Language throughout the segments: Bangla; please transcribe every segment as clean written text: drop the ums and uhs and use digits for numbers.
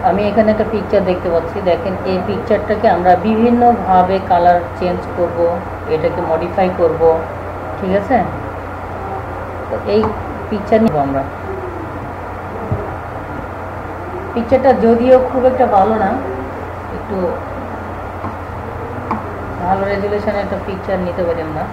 আমি এখানে একটা পিকচার দেখতে পাচ্ছি, দেখেন এই পিকচারটাকে আমরা বিভিন্নভাবে কালার চেঞ্জ করব, এটাকে মডিফাই করব, ঠিক আছে। তো এই পিকচার নিব আমরা। পিকচারটা যদিও খুব একটা ভালো না, একটু ভালো রেজুলেশনে একটা পিকচার নিতে পারি আমরা।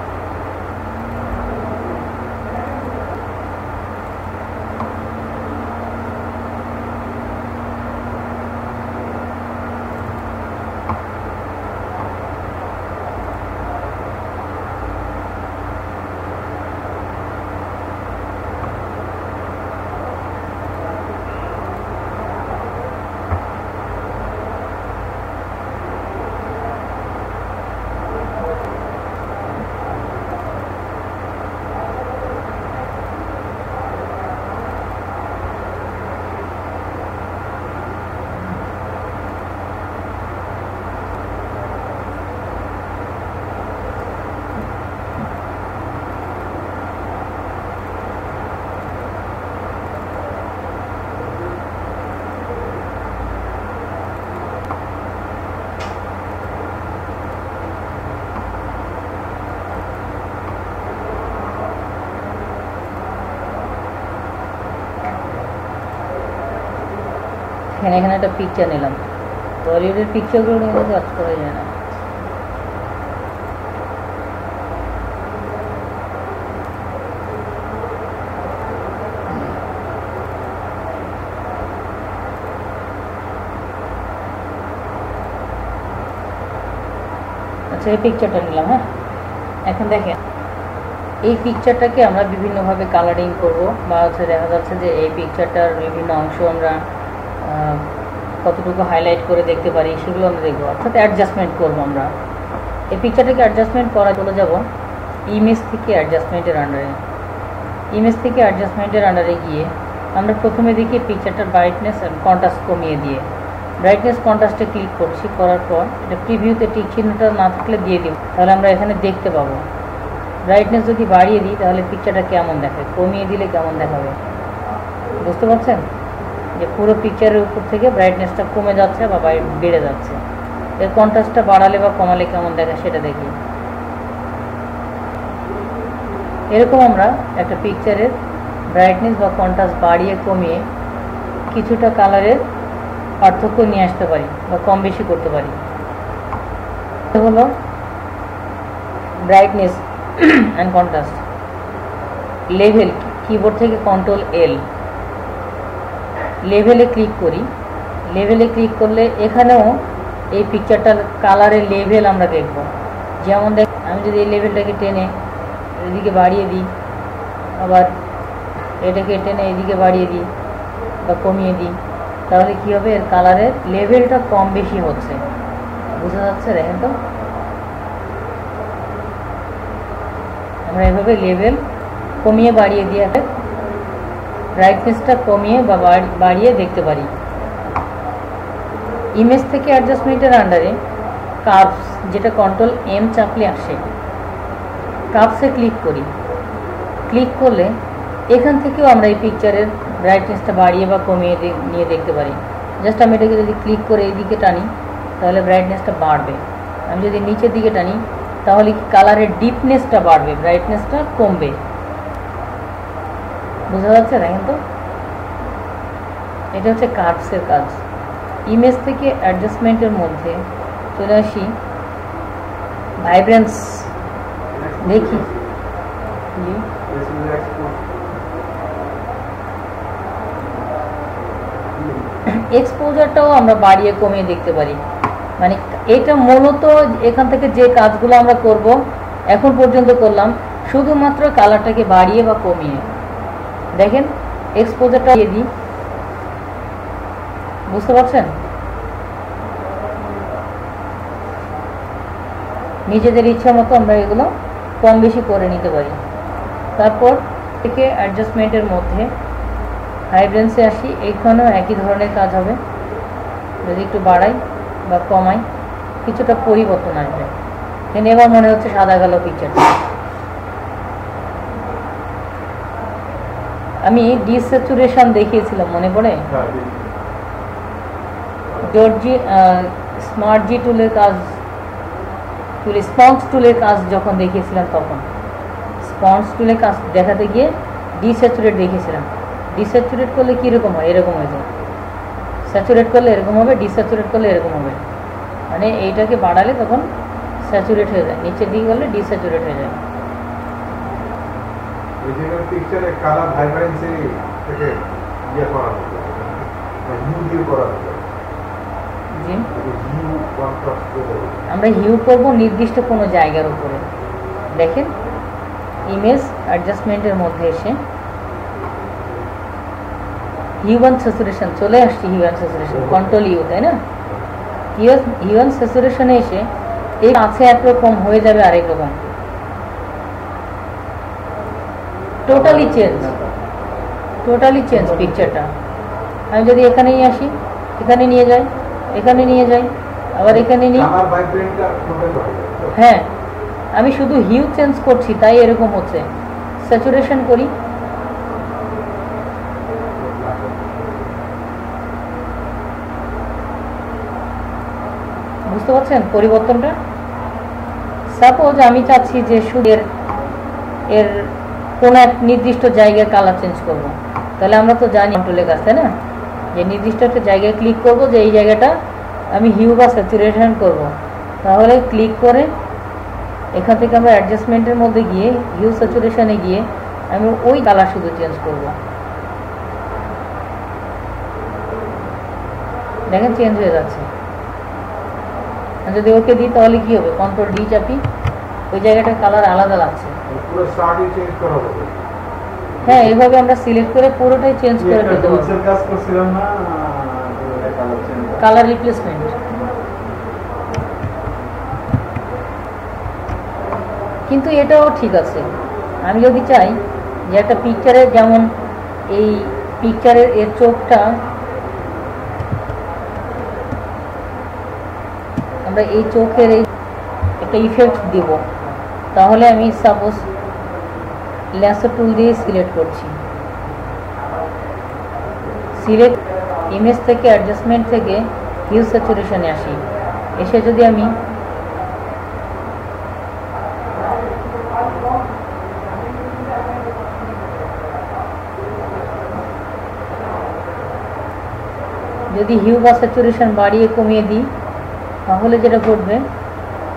এখানে একটা পিকচার নিলাম, বলিউডের পিকচারগুলো নিয়ে কাজ করা যায় না। আচ্ছা, এই পিকচারটা নিলাম। হ্যাঁ, এখন দেখেন এই পিকচারটাকে আমরা বিভিন্নভাবে কালারিং করব, বা হচ্ছে দেখা যাচ্ছে যে এই পিকচারটার বিভিন্ন অংশ আমরা কতটুকু হাইলাইট করে দেখতে পারি সেগুলো আমরা দেখবো, অর্থাৎ অ্যাডজাস্টমেন্ট করবো আমরা। এই পিকচারটাকে অ্যাডজাস্টমেন্ট করা চলে যাব ইমেজ থেকে অ্যাডজাস্টমেন্টের আন্ডারে। ইমেজ থেকে অ্যাডজাস্টমেন্টের আন্ডারে গিয়ে আমরা প্রথমে দেখি পিকচারটার ব্রাইটনেস অ্যান্ড কন্ট্রাস্ট কমিয়ে দিয়ে ব্রাইটনেস কন্ট্রাস্টে ক্লিক করছি। করার পর এটা প্রিভিউতে টিক চিহ্নটা না থাকলে দিয়ে দিব, তাহলে আমরা এখানে দেখতে পাবো। ব্রাইটনেস যদি বাড়িয়ে দিই তাহলে পিকচারটা কেমন দেখায়, কমিয়ে দিলে কেমন দেখাবে, বুঝতে পারছেন যে পুরো পিকচারের উপর থেকে ব্রাইটনেসটা কমে যাচ্ছে বা বেড়ে যাচ্ছে। এর কন্ট্রাস্টটা বাড়ালে বা কমালে কেমন দেখায় সেটা দেখি। এরকম আমরা একটা পিকচারের ব্রাইটনেস বা কন্ট্রাস্ট বাড়িয়ে কমিয়ে কিছুটা কালারের পার্থক্য নিয়ে আসতে পারি বা কম বেশি করতে পারি। হলো brightness and contrast. Level, keyboard থেকে কন্ট্রোল এল, লেভেলে ক্লিক করি। লেভেলে ক্লিক করলে এখানেও এই পিকচারটার কালারের লেভেল আমরা দেখব। যেমন দেখ, আমি যদি এই লেভেলটাকে টেনে এদিকে বাড়িয়ে দিই, আবার এটাকে টেনে এদিকে বাড়িয়ে দিই বা কমিয়ে দিই, তাহলে কী হবে, এর কালারের লেভেলটা কম বেশি হচ্ছে। বোঝা যাচ্ছে? দেখেন তো, আমরা এভাবে লেভেল কমিয়ে বাড়িয়ে দিয়ে ব্রাইটনেসটা কমিয়ে বা বাড়িয়ে দেখতে পারি। ইমেজ থেকে অ্যাডজাস্টমেন্টের আন্ডারে কার্ভস, যেটা কন্ট্রোল এম চাপলে আসে, কার্ভসে ক্লিক করি। ক্লিক করলে এখান থেকেও আমরা এই পিকচারের ব্রাইটনেসটা বাড়িয়ে বা কমিয়ে নিয়ে দেখতে পারি। জাস্ট আমি এটাকে যদি ক্লিক করে এইদিকে টানি তাহলে ব্রাইটনেসটা বাড়বে। আমি যদি নিচের দিকে টানি তাহলে কালারের ডিপনেসটা বাড়বে, ব্রাইটনেসটা কমবে। বোঝা যাচ্ছে? দেখেন তো, এটা হচ্ছে কার্ভসের কাজ। ইমেজ থেকে অ্যাডজাস্টমেন্টের মধ্যে চলে আসি, ভাইব্রেন্স দেখি। এক্সপোজারটাও আমরা বাড়িয়ে কমিয়ে দেখতে পারি। মানে এটা মূলত এখান থেকে যে কাজগুলো আমরা করব এখন পর্যন্ত করলাম শুধুমাত্র কালারটাকে বাড়িয়ে বা কমিয়ে। দেখেন এক্সপোজারটা দিয়ে দিই, বুঝতে পারছেন? নিজেদের ইচ্ছা মতো আমরা এগুলো কম বেশি করে নিতে পারি। তারপর থেকে অ্যাডজাস্টমেন্টের মধ্যে ভাইব্রেন্সে আসি, এইখানেও একই ধরনের কাজ হবে। যদি একটু বাড়াই বা কমাই কিছুটা পরিবর্তন আসবে। কিন্তু এবার মনে হচ্ছে সাদা কালো পিকচারটা। আমি ডিস্যাচুরেশন দেখিয়েছিলাম, মনে পড়ে? ডটজি স্মার্ট জি টুলের কাজ স্পঞ্জ টুলের কাজ যখন দেখিয়েছিলাম তখন স্পঞ্জ টুলের কাজ দেখাতে গিয়ে ডিস্যাচুরেট দেখিয়েছিলাম। ডিস্যাচুরেট করলে কীরকম হয়, এরকম হয়ে যায়। স্যাচুরেট করলে এরকম হবে, ডিস্যাচুরেট করলে এরকম হবে। মানে এইটাকে বাড়ালে তখন স্যাচুরেট হয়ে যায়, নিচের দিকে করলে ডিস্যাচুরেট হয়ে যায়। পিকচারে কালার ভাইব্রেন্সি থেকে ইয়ে করা হবে, হিউ দিয়ে করা হবে। জি, আমরা হিউ করব নির্দিষ্ট কোনো জায়গার উপরে। দেখেন ইমেজ অ্যাডজাস্টমেন্টের মধ্যে এসে হিউম্যান স্যাচুরেশন চলে আসছে। হিউম্যান স্যাচুরেশন কন্ট্রোল ইউ, তাই না? হিউম্যান স্যাচুরেশনে এসে এই আছে একরকম হয়ে যাবে আরেক রকম, টোটালি চেঞ্জ পিকচারটা। আমি যদি এখানে নিয়ে আসি, এখানে নিয়ে যাই, এখানে নিয়ে যাই, আবার এখানে নিই, হ্যাঁ আমি শুধু হিউ চেঞ্জ করছি তাই এরকম হচ্ছে। স্যাচুরেশন করি, বুঝতে পারছেন পরিবর্তনটা? সাপোজ আমি চাচ্ছি যে শুধু এর কোন এক নির্দিষ্ট জায়গায় কালার চেঞ্জ করব, তাহলে আমরা তো জানি কন্ট্রোলের কাজ, তাই না? যে নির্দিষ্ট একটা জায়গায় ক্লিক করব যে এই জায়গাটা আমি হিউ বা স্যাচুরেশন করব, তাহলে ক্লিক করে এখান থেকে আমরা অ্যাডজাস্টমেন্টের মধ্যে গিয়ে হিউ স্যাচুরেশনে গিয়ে আমি ওই কালার শুধু চেঞ্জ করব। দেখেন চেঞ্জ হয়ে যাচ্ছে। যদি ওকে দিই তাহলে কি হবে, কন্ট্রোল ডি চাপি, ওই জায়গাটার কালার আলাদা লাগছে। হ্যাঁ, এইভাবে আমরা সিলেক্ট করে পুরোটাই চেঞ্জ করে ফেলতে পারবো। Colour replacement. কিন্তু এটাও ঠিক আছে। আমি যদি চাই যে একটা পিকচারে, যেমন এই পিকচারের এর চোখটা আমরা এই চোখের এই একটা ইফেক্ট দিব, তাহলে আমি সাপোজ ল্যাসো টুল দিয়ে সিলেক্ট করছি। সিলেক্ট ইমেজ থেকে অ্যাডজাস্টমেন্ট থেকে হিউ স্যাচুরেশনে আসি, এসে যদি আমি হিউ বা স্যাচুরেশন বাড়িয়ে কমিয়ে দিই, তাহলে যেটা ঘটবে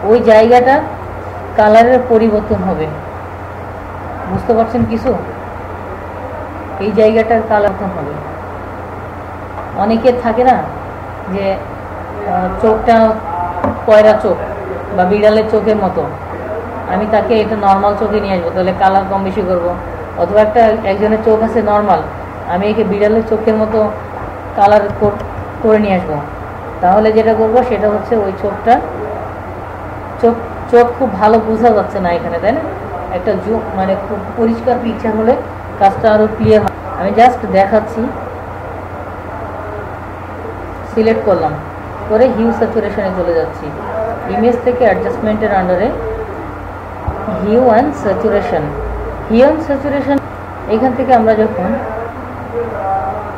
ওই জায়গাটা কালারের পরিবর্তন হবে। বুঝতে পারছেন কিছু? এই জায়গাটার কালার হবে। অনেকের থাকে না যে চোখটা কয়রা চোখ বা বিড়ালের চোখের মতো, আমি তাকে এটা নর্মাল চোখে নিয়ে আসবো, তাহলে কালার কম বেশি করবো। অথবা একজনের চোখ আছে নর্মাল, আমি একে বিড়ালের চোখের মতো কালার করে নিয়ে আসবো, তাহলে যেটা করবো সেটা হচ্ছে ওই চোখ খুব ভালো বোঝা যাচ্ছে না এখানে, তাই না? একটা মানে খুব পরিষ্কার পিকচার হলে কাজটা আরো ক্লিয়ার হয়। আমি জাস্ট দেখাচ্ছি, সিলেক্ট করলাম করে হিউ স্যাচুরেশনে চলে যাচ্ছি। ইমেজ থেকে অ্যাডজাস্টমেন্টের আন্ডারে hue and saturation. Hue and saturation এখান থেকে আমরা যখন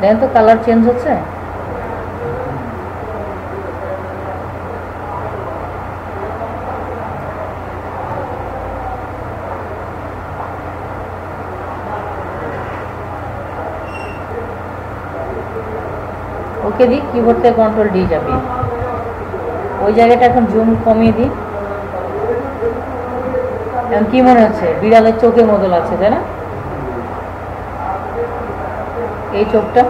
দেখেন তো কালার চেঞ্জ হচ্ছে। ওকে দিই, কিবোর্ড থেকে কন্ট্রোল ডি চাপি, ওই জায়গাটা এখন জুম কমিয়ে দিই। এখন কি মনে হচ্ছে বিড়ালের চোখের মতো লাগছে, তাই না? এই চোখটা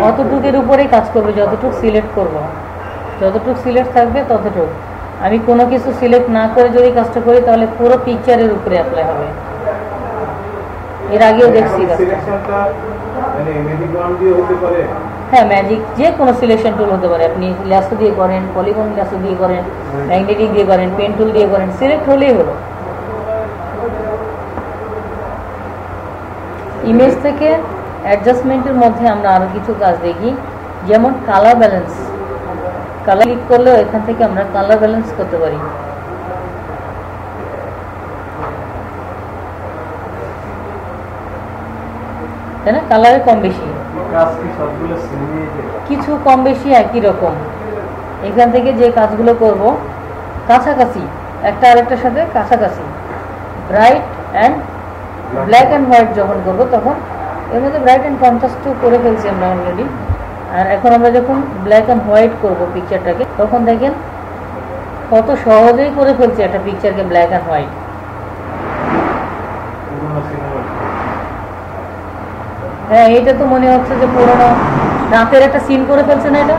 অতটুকের উপরেই কাজ করবে, যতটুকু সিলেক্ট করব, যতটুকু সিলেক্ট থাকবে ততটুকু। আমি কোনো কিছু সিলেক্ট না করে যদি কাজটা করি তাহলে পুরো পিকচারের উপরে অ্যাপ্লাই হবে। এর আগেও দেখছি হ্যাঁ, ম্যাজিক যে কোনো সিলেকশন টুল হতে পারে। আপনি ল্যাসো দিয়ে করেন, পলিগন ল্যাসো দিয়ে করেন, ম্যাগনেটিক দিয়ে করেন, পেন টুল দিয়ে করেন, সিলেক্ট হলেই হলো। ইমেজ থেকে অ্যাডজাস্টমেন্টের মধ্যে আমরা আরো কিছু কাজ দেখি, যেমন কালার ব্যালেন্স। কালার ক্লিক করলেও এখান থেকে আমরা কালার ব্যালেন্স করতে পারি। তাই না? কালারে কম বেশি, কাজ কি সবগুলো সেমই, কিছু কম বেশি একই রকম। এখান থেকে যে কাজগুলো করব কাছাকাছি, একটা আরেকটার সাথে কাছাকাছি। Bright and black and white যখন করব তখন এর মধ্যে ব্রাইট অ্যান্ড কন্ট্রাস্টও করে ফেলছি আমরা অলরেডি। আর এখন আমরা যখন ব্ল্যাক অ্যান্ড হোয়াইট করব পিকচারটাকে, তখন দেখেন কত সহজেই করে ফেলছি একটা পিকচারকে ব্ল্যাক অ্যান্ড হোয়াইট। হ্যাঁ, এটা তো মনে হচ্ছে যে পুরোনো রাতের একটা সিন করে ফেলছে না? এটা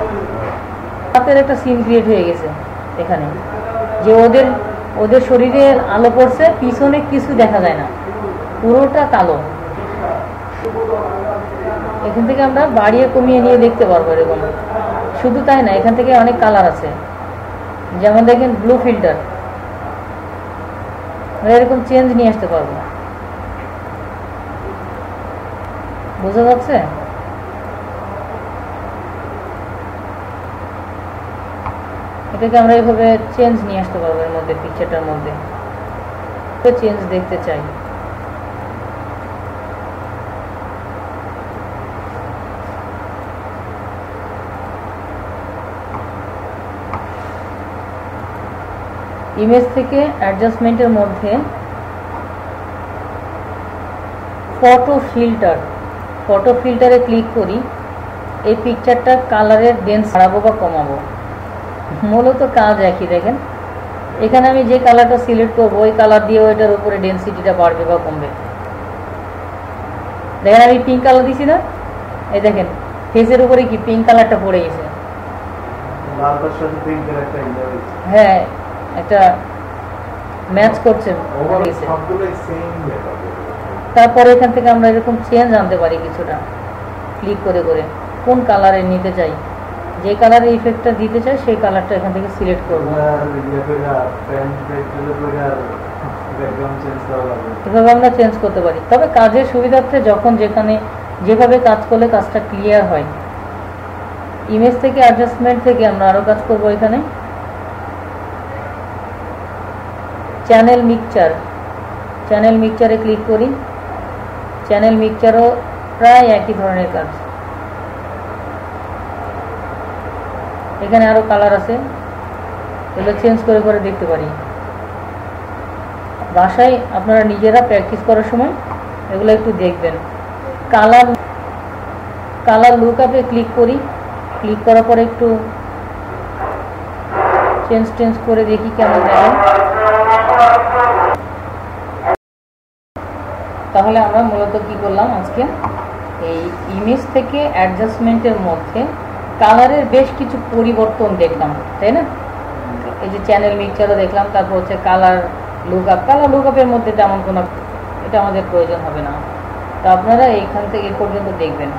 রাতের একটা সিন ক্রিয়েট হয়ে গেছে এখানে, যে ওদের শরীরে আলো পড়ছে, পিছনে কিছু দেখা যায় না, পুরোটা কালো। এখান থেকে আমরা বাড়িয়ে কমিয়ে নিয়ে দেখতে পারবো এরকম। শুধু তাই না, এখান থেকে অনেক কালার আছে, যেমন দেখেন ব্লু ফিল্টার, এরকম চেঞ্জ নিয়ে আসতে পারবো। বোঝা যাচ্ছে? এটাকে আমরা এইভাবে চেঞ্জ নিয়ে আসতে পারবো এর মধ্যে, পিকচারটার মধ্যে চেঞ্জ দেখতে চাই। ইমেজ থেকে অ্যাডজাস্টমেন্টের মধ্যে ফটো ফিল্টারে ক্লিক করি। এই পিকচারটা কালারের ডেন্স বাড়াবো বা কমাবো, মূলত কাজ একই। দেখেন এখানে আমি যে কালারটা সিলেক্ট করবো ওই কালার দিয়ে ওইটার উপরে ডেন্সিটিটা বাড়বে বা কমবে। দেখেন আমি পিঙ্ক কালার দিছি না, এই দেখেন ফেসের উপরে কি পিঙ্ক কালারটা পড়ে গেছে। হ্যাঁ, একটা ম্যাচ করছে। তারপরে এখান থেকে আমরা এরকম চেঞ্জ আনতে পারি কিছুটা, ক্লিক করে করে কোন কালারে নিতে চাই, যে কালারের ইফেক্টটা দিতে চাই সেই কালারটা এখান থেকে সিলেক্ট করবো। এভাবে আমরা চেঞ্জ করতে পারি। তবে কাজের সুবিধার্থে যখন যেখানে যেভাবে কাজ করলে কাজটা ক্লিয়ার হয়। ইমেজ থেকে অ্যাডজাস্টমেন্ট থেকে আমরা আরো কাজ করব। এখানে চ্যানেল মিক্সচারে ক্লিক করি। চ্যানেল মিক্সচারও প্রায় একই ধরনের কাজ। এখানে আরো কালার আছে, এগুলো চেঞ্জ করে করে দেখতে পারি। বাসায় আপনারা নিজেরা প্র্যাকটিস করার সময় এগুলো একটু দেখবেন। কালার লুকআপে ক্লিক করি। ক্লিক করার পরে একটু চেঞ্জ করে দেখি কেমন দেখেন। তাহলে আমরা মূলত কি করলাম আজকে, এই ইমেজ থেকে অ্যাডজাস্টমেন্টের মধ্যে কালারের বেশ কিছু পরিবর্তন দেখলাম, তাই না? এই যে চ্যানেল মিক্সচারও দেখলাম, তারপর হচ্ছে কালার লুকআপের মধ্যে তেমন কোনো এটা আমাদের প্রয়োজন হবে না। তো আপনারা এইখান থেকে এই পর্যন্ত দেখবেন।